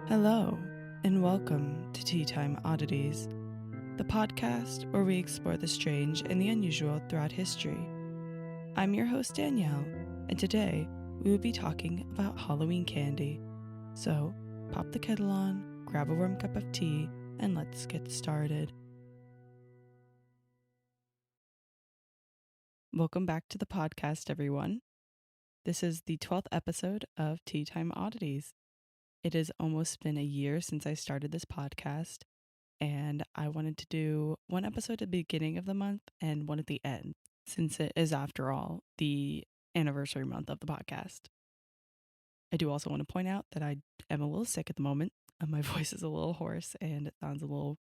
Hello, and welcome to Tea Time Oddities, the podcast where we explore the strange and the unusual throughout history. I'm your host, Danielle, and today we will be talking about Halloween candy. So, pop the kettle on, grab a warm cup of tea, and let's get started. Welcome back to the podcast, everyone. This is the 12th episode of Tea Time Oddities. It has almost been a year since I started this podcast, and I wanted to do one episode at the beginning of the month and one at the end, since it is, after all, the anniversary month of the podcast. I do also want to point out that I am a little sick at the moment. My voice is a little hoarse and it sounds a little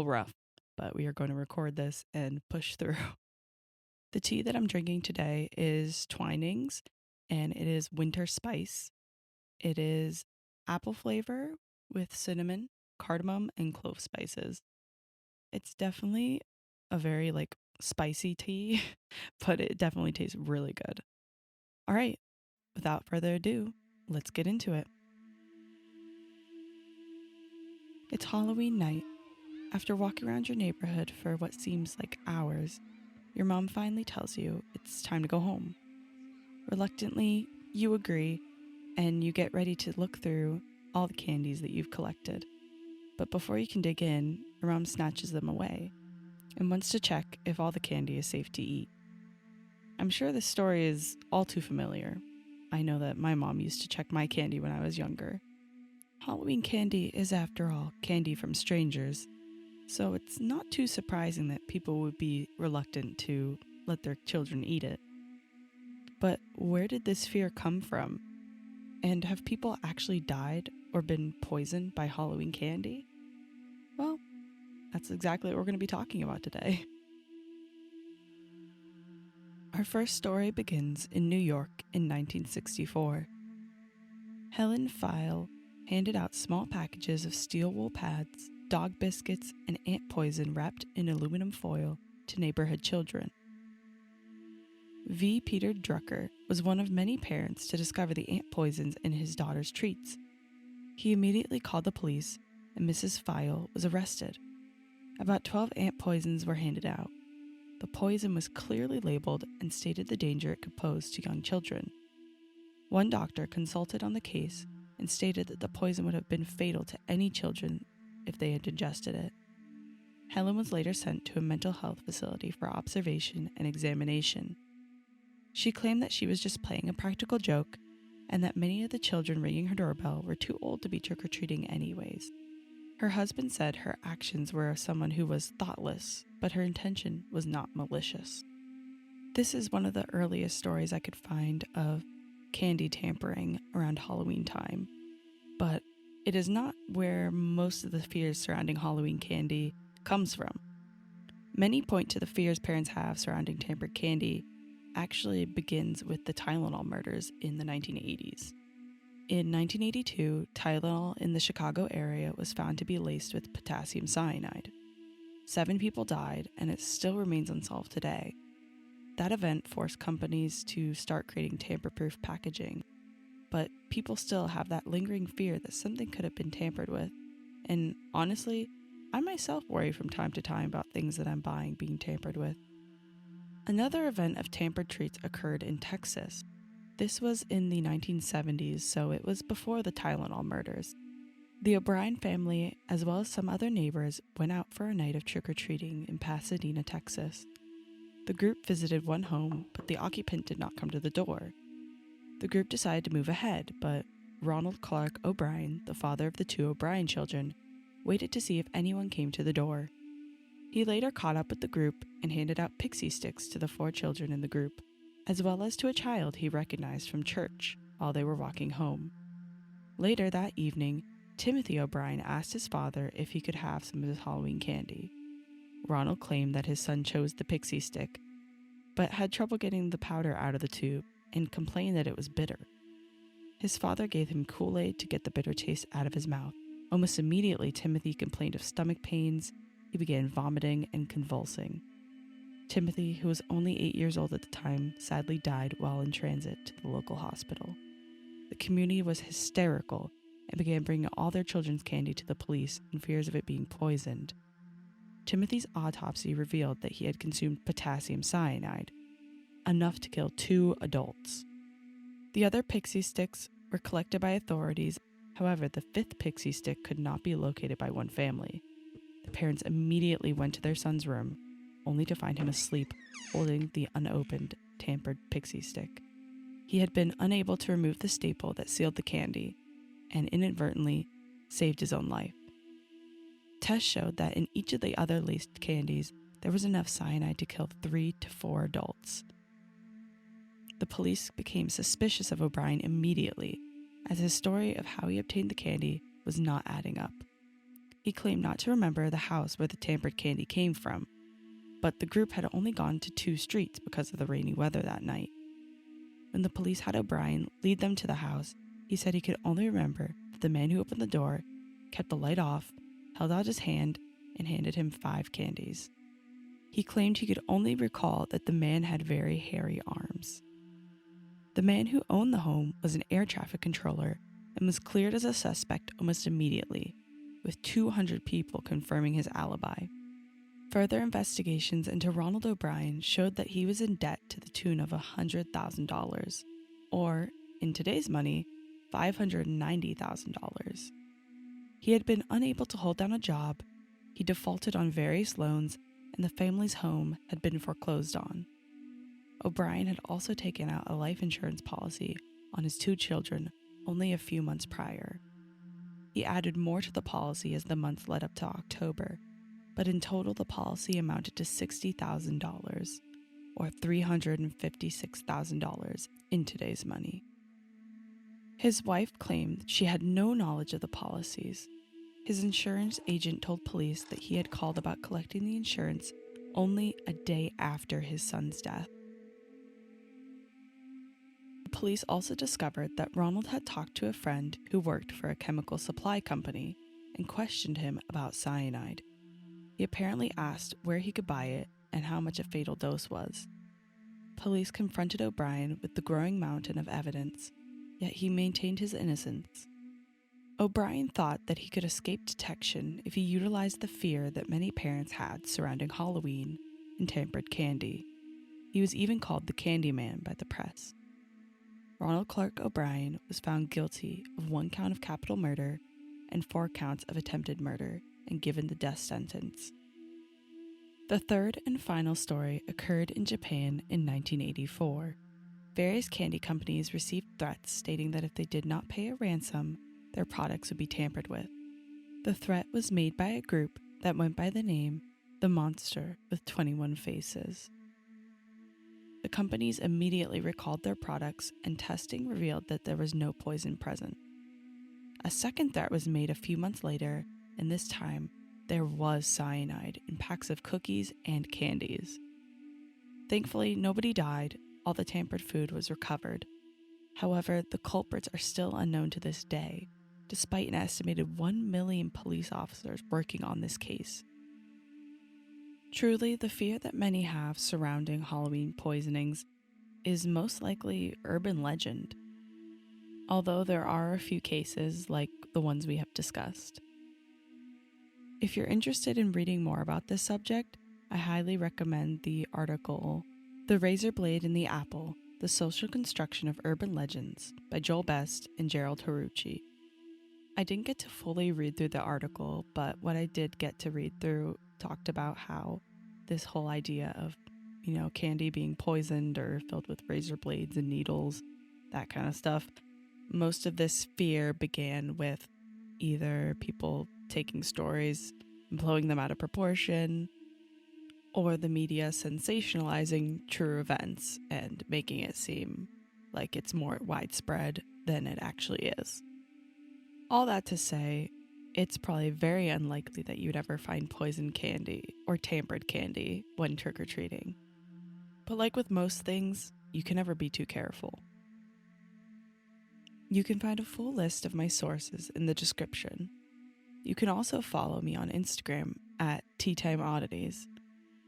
rough, but we are going to record this and push through. The tea that I'm drinking today is Twinings, and it is winter spice. It is apple flavor with cinnamon, cardamom, and clove spices. It's definitely a very spicy tea, but it definitely tastes really good. All right, without further ado, let's get into it. It's Halloween night. After walking around your neighborhood for what seems like hours, your mom finally tells you it's time to go home. Reluctantly, you agree, and you get ready to look through all the candies that you've collected. But before you can dig in, your mom snatches them away and wants to check if all the candy is safe to eat. I'm sure this story is all too familiar. I know that my mom used to check my candy when I was younger. Halloween candy is, after all, candy from strangers, so it's not too surprising that people would be reluctant to let their children eat it. But where did this fear come from? And have people actually died or been poisoned by Halloween candy? Well, that's exactly what we're going to be talking about today. Our first story begins in New York in 1964. Helen File handed out small packages of steel wool pads, dog biscuits, and ant poison wrapped in aluminum foil to neighborhood children. V. Peter Drucker was one of many parents to discover the ant poisons in his daughter's treats. He immediately called the police, and Mrs. File was arrested. About 12 ant poisons were handed out. The poison was clearly labeled and stated the danger it could pose to young children. One doctor consulted on the case and stated that the poison would have been fatal to any children if they had ingested it. Helen was later sent to a mental health facility for observation and examination. She claimed that she was just playing a practical joke and that many of the children ringing her doorbell were too old to be trick-or-treating anyways. Her husband said her actions were of someone who was thoughtless, but her intention was not malicious. This is one of the earliest stories I could find of candy tampering around Halloween time, but it is not where most of the fears surrounding Halloween candy comes from. Many point to the fears parents have surrounding tampered candy actually begins with the Tylenol murders in the 1980s. In 1982, Tylenol in the Chicago area was found to be laced with potassium cyanide. 7 people died, and it still remains unsolved today. That event forced companies to start creating tamper-proof packaging, but people still have that lingering fear that something could have been tampered with, and honestly, I myself worry from time to time about things that I'm buying being tampered with. Another event of tampered treats occurred in Texas. This was in the 1970s, so it was before the Tylenol murders. The O'Brien family, as well as some other neighbors, went out for a night of trick-or-treating in Pasadena, Texas. The group visited one home, but the occupant did not come to the door. The group decided to move ahead, but Ronald Clark O'Brien, the father of the 2 O'Brien children, waited to see if anyone came to the door. He later caught up with the group and handed out Pixy Stix to the 4 children in the group, as well as to a child he recognized from church while they were walking home. Later that evening, Timothy O'Brien asked his father if he could have some of his Halloween candy. Ronald claimed that his son chose the Pixy Stick, but had trouble getting the powder out of the tube and complained that it was bitter. His father gave him Kool-Aid to get the bitter taste out of his mouth. Almost immediately, Timothy complained of stomach pains. He began vomiting and convulsing. Timothy, who was only 8 years old at the time, sadly died while in transit to the local hospital. The community was hysterical, and began bringing all their children's candy to the police in fears of it being poisoned. Timothy's autopsy revealed that he had consumed potassium cyanide, enough to kill 2 adults. The other Pixy Stix were collected by authorities. However, the 5th Pixy Stick could not be located by one family. The parents immediately went to their son's room, only to find him asleep, holding the unopened, tampered Pixy Stick. He had been unable to remove the staple that sealed the candy, and inadvertently saved his own life. Tests showed that in each of the other laced candies, there was enough cyanide to kill 3 to 4 adults. The police became suspicious of O'Brien immediately, as his story of how he obtained the candy was not adding up. He claimed not to remember the house where the tampered candy came from, but the group had only gone to 2 streets because of the rainy weather that night. When the police had O'Brien lead them to the house, he said he could only remember that the man who opened the door kept the light off, held out his hand, and handed him 5 candies. He claimed he could only recall that the man had very hairy arms. The man who owned the home was an air traffic controller and was cleared as a suspect almost immediately, with 200 people confirming his alibi. Further investigations into Ronald O'Brien showed that he was in debt to the tune of $100,000, or, in today's money, $590,000. He had been unable to hold down a job, he defaulted on various loans, and the family's home had been foreclosed on. O'Brien had also taken out a life insurance policy on his 2 children only a few months prior. He added more to the policy as the months led up to October, but in total the policy amounted to $60,000, or $356,000 in today's money. His wife claimed she had no knowledge of the policies. His insurance agent told police that he had called about collecting the insurance only a day after his son's death. The police also discovered that Ronald had talked to a friend who worked for a chemical supply company and questioned him about cyanide. He apparently asked where he could buy it and how much a fatal dose was. Police confronted O'Brien with the growing mountain of evidence, yet he maintained his innocence. O'Brien thought that he could escape detection if he utilized the fear that many parents had surrounding Halloween and tampered candy. He was even called the Candyman by the press. Ronald Clark O'Brien was found guilty of 1 count of capital murder and 4 counts of attempted murder and given the death sentence. The third and final story occurred in Japan in 1984. Various candy companies received threats stating that if they did not pay a ransom, their products would be tampered with. The threat was made by a group that went by the name The Monster with 21 Faces. The companies immediately recalled their products, and testing revealed that there was no poison present. A second threat was made a few months later, and this time, there was cyanide in packs of cookies and candies. Thankfully, nobody died. All the tampered food was recovered. However, the culprits are still unknown to this day, despite an estimated 1 million police officers working on this case. Truly, the fear that many have surrounding Halloween poisonings is most likely urban legend, although there are a few cases like the ones we have discussed. If you're interested in reading more about this subject, I highly recommend the article The Razor Blade and the Apple, The Social Construction of Urban Legends by Joel Best and Gerald Haruchi. I didn't get to fully read through the article, but what I did get to read through talked about how this whole idea of, candy being poisoned or filled with razor blades and needles, that kind of stuff. Most of this fear began with either people taking stories and blowing them out of proportion, or the media sensationalizing true events and making it seem like it's more widespread than it actually is. All that to say, it's probably very unlikely that you'd ever find poisoned candy or tampered candy when trick-or-treating. But like with most things, you can never be too careful. You can find a full list of my sources in the description. You can also follow me on Instagram at TeaTimeOddities.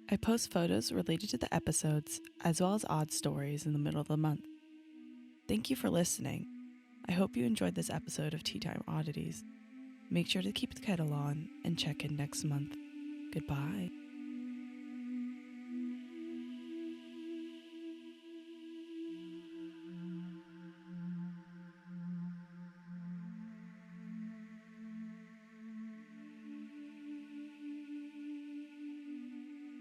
I post photos related to the episodes as well as odd stories in the middle of the month. Thank you for listening. I hope you enjoyed this episode of Tea Time Oddities. Make sure to keep the kettle on and check in next month. Goodbye.